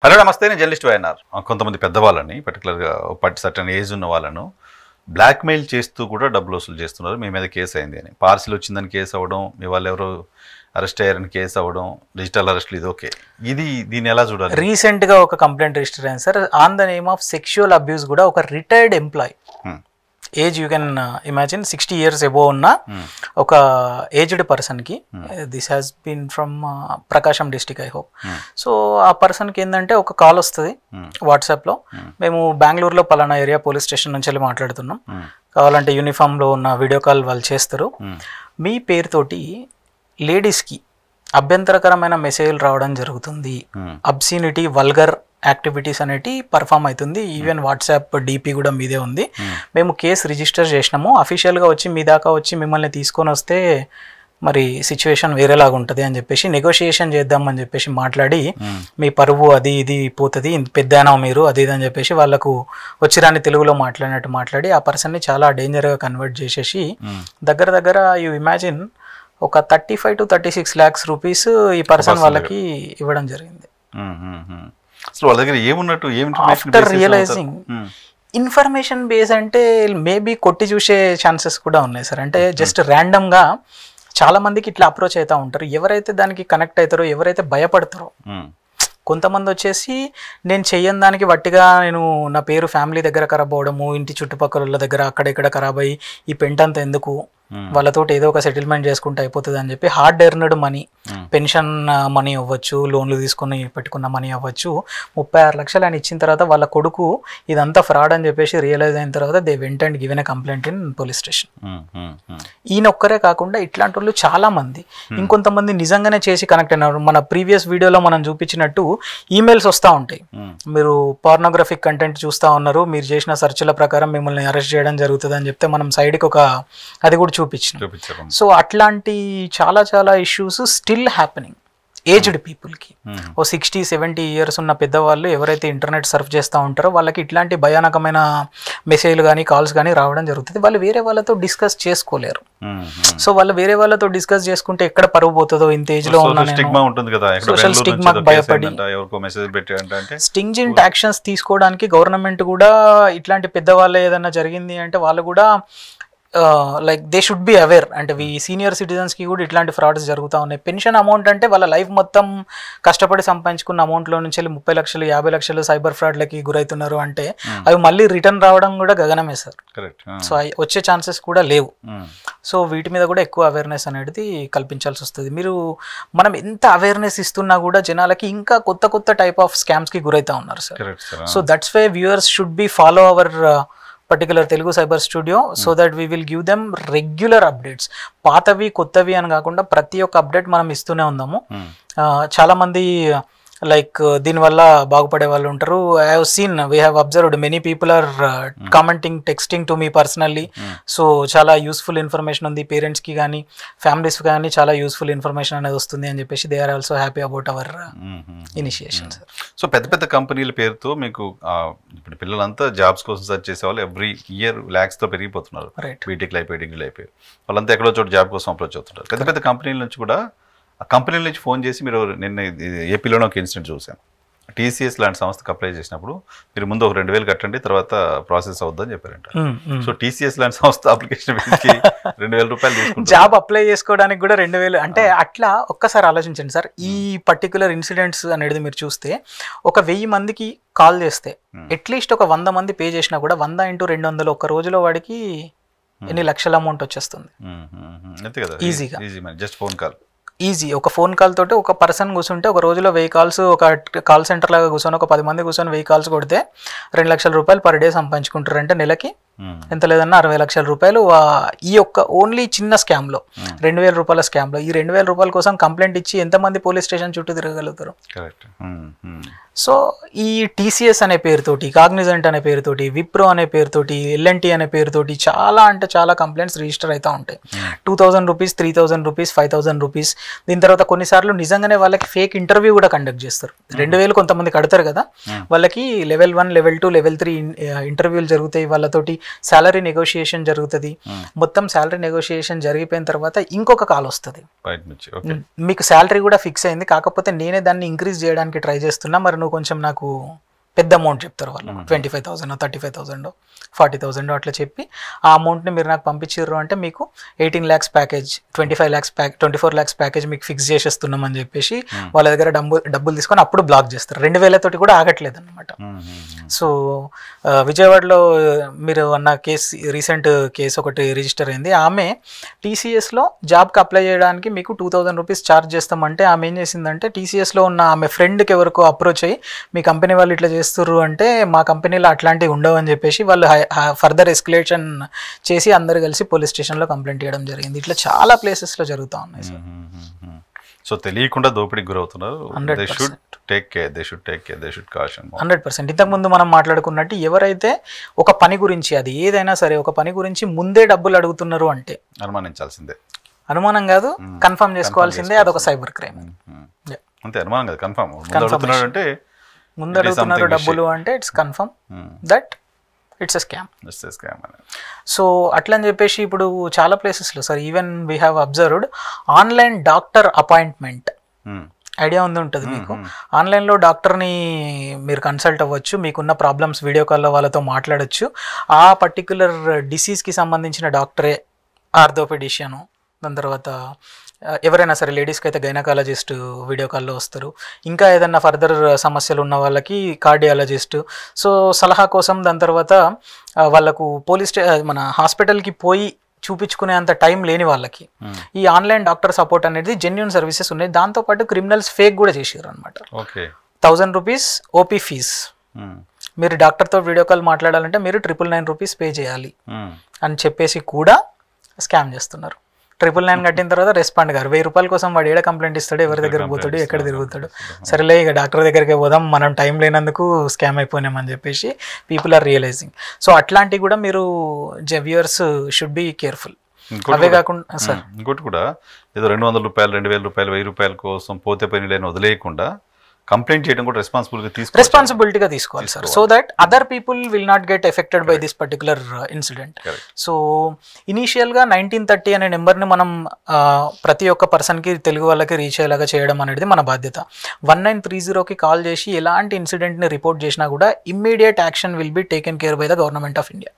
Hello నమస్తే, నేను journalist YNR. కొంతమంది పెద్దవాళ్ళని పర్టికులర్గా సర్టన్ ఏజ్ ఉన్న వాళ్ళను బ్లాక్మెయిల్ చేస్తూ కూడా డబ్బులు వసూలు చేస్తున్నారు. మీ మీద కేసు అయింది అని, పార్సిల్ వచ్చిందని కేసు అవ్వడం, మీ వాళ్ళు ఎవరో అరెస్ట్ అయ్యారని కేసు అవ్వడం, డిజిటల్ అరెస్ట్లు, ఇది ఓకే. దీన్ని ఎలా చూడాలి? రీసెంట్గా ఒక కంప్లైంట్ రిజిస్టర్ అయింది sir, on the name of sexual abuse. కూడా ఒక retired employee, age you can imagine 60 years above ఉన్న ఒక ఏజ్డ్ పర్సన్కి, this has been from Prakasam district I hope. So ఆ పర్సన్కి ఏంటంటే ఒక కాల్ వస్తుంది వాట్సాప్లో, మేము బెంగళూరులో పలానా ఏరియా పోలీస్ స్టేషన్ నుంచి వెళ్ళి మాట్లాడుతున్నాం, కావాలంటే యూనిఫామ్లో ఉన్న వీడియో కాల్ వాళ్ళు చేస్తారు, మీ పేరుతోటి లేడీస్కి అభ్యంతరకరమైన మెసేజ్లు రావడం జరుగుతుంది, అబ్సీనిటీ వల్గర్ యాక్టివిటీస్ అనేటి పర్ఫామ్ అవుతుంది, ఈవెన్ వాట్సాప్ డీపీ కూడా మీదే ఉంది, మేము కేసు రిజిస్టర్ చేసినాము, అఫీషియల్గా వచ్చి మీ దాకా వచ్చి మిమ్మల్ని తీసుకొని వస్తే మరి సిచ్యువేషన్ వేరేలాగా ఉంటుంది అని చెప్పేసి నెగోషియేషన్ చేద్దామని చెప్పేసి మాట్లాడి, మీ పరువు అది ఇది పోతుంది, పెద్దనా మీరు అది ఇది అని చెప్పేసి వాళ్ళకు వచ్చిరాని తెలుగులో మాట్లాడినట్టు మాట్లాడి ఆ పర్సన్ని చాలా డేంజర్గా కన్వర్ట్ చేసేసి దగ్గర యూ ఇమాజిన్ ఒక 35 to 36 lakhs రూపీస్ ఈ పర్సన్ వాళ్ళకి ఇవ్వడం జరిగింది. ఆఫ్టర్ రియలైజింగ్ ఇన్ఫర్మేషన్ బేస్ అంటే మేబీ కొట్టి చూసే ఛాన్సెస్ కూడా ఉన్నాయి సార్. అంటే జస్ట్ ర్యాండమ్గా చాలా మందికి ఇట్లా అప్రోచ్ అవుతూ ఉంటారు. ఎవరైతే దానికి కనెక్ట్ అవుతారో, ఎవరైతే భయపడతారో, కొంతమంది వచ్చేసి నేను చెయ్యని దానికి వట్టిగా నేను నా పేరు ఫ్యామిలీ దగ్గర ఖరాబ్ అవ్వడము, ఇంటి చుట్టుపక్కల దగ్గర అక్కడ ఇక్కడ ఖరాబ్ అయ్యి ఈ పెంట్ అంతా ఎందుకు, వాళ్ళతో ఏదో ఒక సెటిల్మెంట్ చేసుకుంటే అయిపోతుంది అని చెప్పి hard earned money, pension money అవ్వచ్చు, లోన్లు తీసుకుని పెట్టుకున్న మనీ అవ్వచ్చు, 36 లక్షలు అని ఇచ్చిన తర్వాత వాళ్ళ కొడుకు ఇదంతా ఫ్రాడ్ అని చెప్పేసి రియలైజ్ అయిన తర్వాత they went and given a complaint in police station. ఈయన ఒక్కరే కాకుండా ఇట్లాంటి వాళ్ళు చాలా మంది, ఇంకొంతమంది నిజంగానే చేసి కనెక్ట్ అయినారు. మన ప్రీవియస్ వీడియోలో మనం చూపించినట్టు ఈమెయిల్స్ వస్తూ ఉంటాయి, మీరు పార్నోగ్రఫిక్ కంటెంట్ చూస్తూ ఉన్నారు, మీరు చేసిన సెర్చ్ల ప్రకారం మిమ్మల్ని అరెస్ట్ చేయడం జరుగుతుంది అని చెప్తే మనం సైడ్కి ఒక అది కూడా చూపించాం. సో అట్లాంటి చాలా ఇష్యూస్ స్టిల్ హ్యాపెనింగ్ ఏజ్డ్ పీపుల్కి. ఓ 60-70 years ఉన్న పెద్దవాళ్ళు ఎవరైతే ఇంటర్నెట్ సర్ఫ్ చేస్తూ ఉంటారో వాళ్ళకి ఇట్లాంటి భయానకమైన మెసేజ్లు కానీ కాల్స్ కానీ రావడం జరుగుతుంది. వాళ్ళు వేరే వాళ్ళతో డిస్కస్ చేసుకోలేరు. సో వాళ్ళు వేరే వాళ్ళతో డిస్కస్ చేసుకుంటే ఎక్కడ పరువు పోతుందో, ఇంత ఏజ్ లో ఉన్న సోషల్ స్టిగ్మాకి భయపడి స్టింజెంట్ యాక్షన్స్ తీసుకోవడానికి గవర్నమెంట్ కూడా ఇట్లాంటి పెద్దవాళ్ళు ఏదైనా జరిగింది అంటే వాళ్ళు కూడా like they should be aware. అంటే ఈ సీనియర్ సిటిజన్స్కి కూడా ఇట్లాంటి ఫ్రాడ్స్ జరుగుతూ ఉన్నాయి. పెన్షన్ అమౌంట్ అంటే వాళ్ళ లైఫ్ మొత్తం కష్టపడి సంపాదించుకున్న అమౌంట్లో నుంచి 30 లక్షలు 50 లక్షలు సైబర్ ఫ్రాడ్లకి గురవుతున్నారు అంటే అవి మళ్ళీ రిటర్న్ రావడం కూడా గగనమే సార్. సో వచ్చే ఛాన్సెస్ కూడా లేవు. సో వీటి మీద కూడా ఎక్కువ అవేర్నెస్ అనేది కల్పించాల్సి వస్తుంది. మనం ఎంత అవేర్నెస్ ఇస్తున్నా కూడా జనాలకి ఇంకా కొత్త టైప్ ఆఫ్ స్కామ్స్కి గురవుతూ ఉన్నారు sir. So that's why viewers should be follow our particular Telugu cyber studio so that we will give them regular updates. పాతవి కొత్తవి అని కాకుండా ప్రతి ఒక్క అప్డేట్ మనం ఇస్తూనే ఉన్నాము. చాలామంది లైక్ దీనివల్ల బాగుపడే వాళ్ళు ఉంటారు. I have seen, we have observed many people are commenting, texting to me personally. So చాలా యూస్ఫుల్ ఇన్ఫర్మేషన్ ఉంది, పేరెంట్స్కి కానీ ఫ్యామిలీస్కి కానీ చాలా యూస్ఫుల్ ఇన్ఫర్మేషన్ అనేది వస్తుంది అని చెప్పేసి they are also happy about our initiation. So పెద్ద కంపెనీల పేరుతో మీకు ఇప్పుడు పిల్లలంతా జాబ్స్ కోసం సర్చ్ చేసేవాళ్ళు ఎవ్రీ ఇయర్ ల్యాక్స్తో పెరిగిపోతున్నారు. బీటెక్లు అయిపోయి, డిగ్రీలు అయిపోయి, వాళ్ళంతా ఎక్కడో చోట జాబ్ కోసం అప్రోచ్ అవుతుంటారు. పెద్ద కంపెనీల నుంచి కూడా ఆ కంపెనీల నుంచి ఫోన్ చేసి, మీరు నిన్న ఏపీలోనే ఒక ఇన్సిడెంట్ చూసాను, TCS లాంటి సంస్థకు అప్లై చేసినప్పుడు మీరు ముందు ఒక 2,000 కట్టండి, తర్వాత ప్రాసెస్ అవుద్దని చెప్పారంట. సో TCS లాంటి సంస్థ అప్లికేషన్ 2,000 రూపాయలు తీసుకుంటారు. జాబ్ అప్లై చేసుకోవడానికి కూడా 2,000 అంటే అట్లా ఒక్కసారి ఆలోచించండి సార్. ఈ పర్టికులర్ ఇన్సిడెంట్స్ అనేది మీరు చూస్తే ఒక 1000 మందికి కాల్ చేస్తే అట్లీస్ట్ ఒక 100 మంది పే చేసినా కూడా 100 × 200 ఒక రోజులో వాడికి ఎన్ని లక్షల అమౌంట్ వచ్చేస్తుంది ఈజీగా. Just phone call, easy. ఒక ఫోన్ కాల్ తోటి ఒక పర్సన్ కూర్చుంటే ఒక రోజులో 1000 calls, ఒక కాల్ సెంటర్ లాగా కూర్చొని ఒక 10 మంది కూర్చొని 1000 calls కొడితే 2 లక్షల రూపాయలు పర్ డే సంపాదించుకుంటారు. అంటే నెలకి ఎంత లేదన్నా 60 లక్షల రూపాయలు ఈ యొక్క ఓన్లీ చిన్న స్కామ్లో, 2,000 రూపాయల స్కామ్లో. ఈ 2,000 రూపాయల కోసం కంప్లైంట్ ఇచ్చి ఎంతమంది పోలీస్ స్టేషన్ చుట్టూ తిరగలుగుతారు? సో ఈ TCS అనే పేరుతోటి, కాగ్నిజెంట్ అనే పేరుతోటి, విప్రో అనే పేరుతోటి, L&T అనే పేరుతోటి చాలా కంప్లైంట్స్ రిజిస్టర్ అవుతూ ఉంటాయి. 2,000 రూపీస్, 3,000 రూపీస్, 5,000 రూపీస్. దీని తర్వాత కొన్నిసార్లు నిజంగానే వాళ్ళకి ఫేక్ ఇంటర్వ్యూ కూడా కండక్ట్ చేస్తారు. 2,000 కొంతమంది కడతారు కదా, వాళ్ళకి level 1, level 2, level 3 ఇంటర్వ్యూలు జరుగుతాయి. వాళ్ళతోటి శాలరీ నెగోషియేషన్ జరుగుతుంది. మొత్తం శాలరీ నెగోషియేషన్ జరిగిపోయిన తర్వాత ఇంకొక కాల్ వస్తుంది, మీకు శాలరీ కూడా ఫిక్స్ అయింది, కాకపోతే నేనే దాన్ని ఇంక్రీజ్ చేయడానికి ట్రై చేస్తున్నా, మరి నువ్వు కొంచెం నాకు పెద్ద అమౌంట్ చెప్తారు వాళ్ళు, 25,000 35,000 40,000 అట్లా చెప్పి ఆ అమౌంట్ని మీరు నాకు పంపించారు అంటే మీకు 18 lakhs ప్యాకేజ్ 24 lakhs ప్యాకేజ్ మీకు ఫిక్స్ చేసేస్తున్నామని చెప్పేసి వాళ్ళ దగ్గర డబ్బులు తీసుకొని అప్పుడు బ్లాక్ చేస్తారు. 2,000 తోటి కూడా ఆగట్లేదు అనమాట. సో విజయవాడలో మీరు అన్న రీసెంట్ కేసు ఒకటి రిజిస్టర్ అయింది. ఆమె TCSలో జాబ్కి అప్లై చేయడానికి మీకు 2,000 రూపీస్ ఛార్జ్ చేస్తామంటే ఆమె ఏం చేసిందంటే TCSలో ఉన్న ఆమె ఫ్రెండ్కి ఎవరికో అప్రోచ్ అయ్యి మీ కంపెనీ వాళ్ళు ఇట్లా చేస్తారు అంటే మా కంపెనీలో అట్లాంటివి ఉండవు అని చెప్పేసి వాళ్ళు ఫర్దర్ ఎస్కలేషన్ చేసి అందరు కలిసి పోలీస్ స్టేషన్లో కంప్లైంట్ చేయడం జరిగింది. ఇట్లా చాలా ప్లేసెస్లో జరుగుతూ ఉన్నాయి సార్. సో తెలియకుండా దోపిడీకి గురవుతున్నారు. 100%. ఇంతకుముందు మనం మాట్లాడుకున్నట్టు ఎవరైతే ఒక పని గురించి, అది ఏదైనా సరే, ఒక పని గురించి ముందే డబ్బులు అడుగుతున్నారు అంటే అనుమానించాల్సిందే. అనుమానం కాదు, కన్ఫర్మ్ చేసుకోవాల్సిందే, అదొక సైబర్ క్రైమ్. అంతే, అనుమానం కాదు, కన్ఫర్మ్. అంటే ముందు అడుగుతున్నారు డబ్బులు అంటే it's confirm that it's a scam. So అట్లా అని చెప్పేసి ఇప్పుడు చాలా ప్లేసెస్లో sir, even we have observed online doctor appointment idea ఉంటుంది మీకు. ఆన్లైన్లో డాక్టర్ని మీరు కన్సల్ట్ అవ్వచ్చు, మీకున్న ప్రాబ్లమ్స్ వీడియో కాల్లో వాళ్ళతో మాట్లాడచ్చు. ఆ పర్టిక్యులర్ డిసీజ్కి సంబంధించిన డాక్టరే ఆర్థోపెడిషియను, దాని తర్వాత ఎవరైనా సరే లేడీస్కి అయితే గైనకాలజిస్ట్ వీడియో కాల్లో వస్తారు. ఇంకా ఏదైనా ఫర్దర్ సమస్యలు ఉన్న వాళ్ళకి కార్డియాలజిస్ట్. సో సలహా కోసం దాని తర్వాత వాళ్ళకు మన హాస్పిటల్కి పోయి చూపించుకునే అంత టైం లేని వాళ్ళకి ఈ ఆన్లైన్ డాక్టర్ సపోర్ట్ అనేది జెన్యూన్ సర్వీసెస్ ఉన్నాయి. దాంతోపాటు క్రిమినల్స్ ఫేక్ కూడా చేసారు అనమాట. 1,000 రూపీస్ ఓపీ ఫీజ్, మీరు డాక్టర్తో వీడియో కాల్ మాట్లాడాలంటే మీరు 999 రూపీస్ పే చేయాలి అని చెప్పేసి కూడా స్కామ్ చేస్తున్నారు. 999 కట్టిన తర్వాత రెస్పాండ్ గారు 1,000 రూపాయల కోసం వాడు ఏడ కంప్లైంట్ ఇస్తాడు, ఎవరి దగ్గరకు పోతాడు, ఎక్కడ తిరుగుతాడు, సరేలే ఇక డాక్టర్ దగ్గరికి పోదాం, మనం టైం లేనందుకు స్కామ్ అయిపోయినామని చెప్పేసి పీపుల్ ఆర్ రియలైజింగ్. సో అట్లాంటివి కూడా మీరు వ్యూయర్స్ షుడ్ బి కేర్ఫుల్. అవే కాకుండా సార్ ఇంకోటి కూడా ఏదో 200 రూపాయలు 2,000 రూపాయలు 1,000 రూపాయల కోసం పోతే పని లేని వదిలేయకుండా కంప్లైంట్ చేయడం కూడా రెస్పాన్సిబిలిటీగా తీసుకోవాలి sir, so that other people will not get affected by this particular incident. So ఇనీషియల్గా 1930 అనే నెంబర్ని మనం ప్రతి ఒక్క పర్సన్కి, తెలుగు వాళ్ళకి రీచ్ అయ్యేలాగా చేయడం అనేది మన బాధ్యత. 1930కి కాల్ చేసి ఎలాంటి ఇన్సిడెంట్ని రిపోర్ట్ చేసినా కూడా immediate action will be taken care bye the government of India.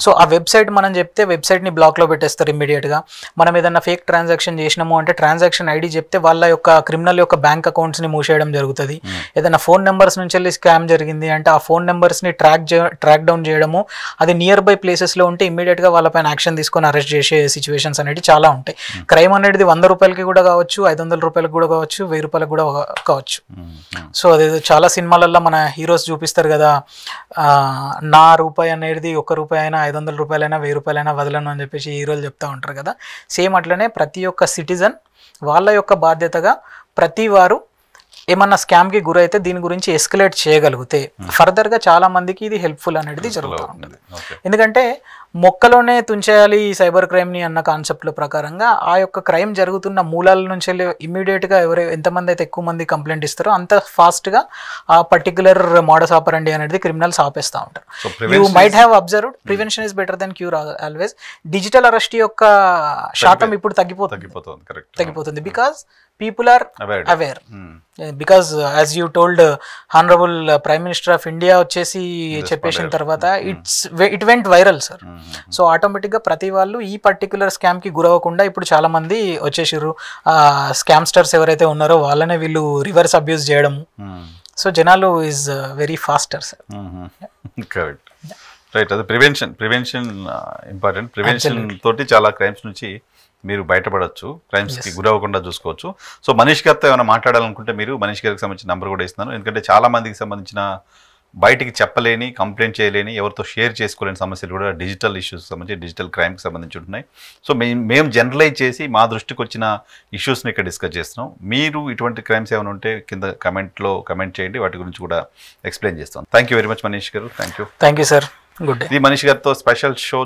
So ఆ వెబ్సైట్ మనం చెప్తే వెబ్సైట్ని బ్లాక్లో పెట్టేస్తారు ఇమ్మీడియట్గా. మనం ఏదైనా ఫేక్ ట్రాన్సాక్షన్ చేసినాము అంటే ట్రాన్సాక్షన్ ఐడి చెప్తే వాళ్ళ యొక్క క్రిమినల్ యొక్క బ్యాంక్ అకౌంట్స్ని మూసేయడం జరుగుతుంది. ఏదైనా ఫోన్ నెంబర్స్ నుంచి వెళ్ళి స్కామ్ జరిగింది అంటే ఆ ఫోన్ నెంబర్స్ని ట్రాక్ డౌన్ చేయడము, అది నియర్ బై ప్లేసెస్లో ఉంటే ఇమ్మీడియట్గా వాళ్ళపైన యాక్షన్ తీసుకొని అరెస్ట్ చేసే సిచ్యువేషన్స్ అనేవి చాలా ఉంటాయి. క్రైమ్ అనేది 100 రూపాయలకి కూడా కావచ్చు, 500 రూపాయలకి కూడా కావచ్చు, 1,000 రూపాయలకు కూడా కావచ్చు. సో అది చాలా సినిమాలలో మన హీరోస్ చూపిస్తారు కదా, నా రూపాయి అనేది 1 రూపాయి అయినా 500 రూపాయలైనా 1,000 రూపాయలైనా వదలను అని చెప్పేసి హీరోలు చెప్తూ ఉంటారు కదా. సేమ్ అట్లనే ప్రతి ఒక్క సిటిజన్ వాళ్ళ యొక్క బాధ్యతగా ప్రతి వారు ఏమన్నా స్కామ్కి గురైతే దీని గురించి ఎస్కలేట్ చేయగలిగితే ఫర్దర్గా చాలా మందికి ఇది హెల్ప్ఫుల్ అనేది జరుగుతూ ఉంటుంది. ఎందుకంటే మొక్కలోనే తుంచేయాలి ఈ సైబర్ క్రైమ్ని అన్న కాన్సెప్ట్ల ప్రకారంగా ఆ యొక్క క్రైమ్ జరుగుతున్న మూలాల నుంచి ఇమ్మీడియట్గా ఎంతమంది అయితే ఎక్కువ మంది కంప్లైంట్ ఇస్తారో అంత ఫాస్ట్గా ఆ పర్టికులర్ మోడస్ ఆపరండి అనేది క్రిమినల్స్ ఆపేస్తూ ఉంటారు. You might have observed prevention is better than cure always. Digital arrest యొక్క శాతం ఇప్పుడు తగ్గిపోతుంది because people are aware. Because as you told honorable Prime Minister of India వచ్చేసి చెప్పేసిన తర్వాత it went viral sir. So ఆటోమేటిక్గా ప్రతి వాళ్ళు ఈ పర్టికులర్ స్కామ్కి గురవ్వకుండా ఇప్పుడు చాలా మంది వచ్చేసారు. స్కామ్స్టర్స్ ఎవరైతే ఉన్నారో వాళ్ళనే వీళ్ళు రివర్స్ అబ్యూస్ చేయడము. సో జనాలు is very faster sir. Correct, right. అది ప్రివెన్షన్ ఇంపార్టెంట్. ప్రివెన్షన్ తోటి చాలా క్రైమ్స్ నుంచి మీరు బయటపడవచ్చు, క్రైమ్స్కి గురవ్వకుండా చూసుకోవచ్చు. సో మనీష్ గారితో ఏమైనా మాట్లాడాలనుకుంటే మీరు మనీష్ గారికి సంబంధించిన నెంబర్ కూడా ఇస్తున్నాను. ఎందుకంటే చాలా మందికి సంబంధించిన బయటికి చెప్పలేని, కంప్లైంట్ చేయలేని, ఎవరితో షేర్ చేసుకోలేని సమస్యలు కూడా డిజిటల్ ఇష్యూస్ సంబంధించి, డిజిటల్ క్రైమ్కి సంబంధించి ఉంటున్నాయి. సో మేము జనరలైజ్ చేసి మా దృష్టికి వచ్చిన ఇష్యూస్ని ఇక్కడ డిస్కస్ చేస్తున్నాం. మీరు ఇటువంటి క్రైమ్స్ ఏమైనా ఉంటే కింద కమెంట్ చేయండి, వాటి గురించి కూడా ఎక్స్ప్లెయిన్ చేస్తాం. Thank you very much Manish గారు. Thank you sir. Good day. ఇది మనీష్ గారితో స్పెషల్ షో.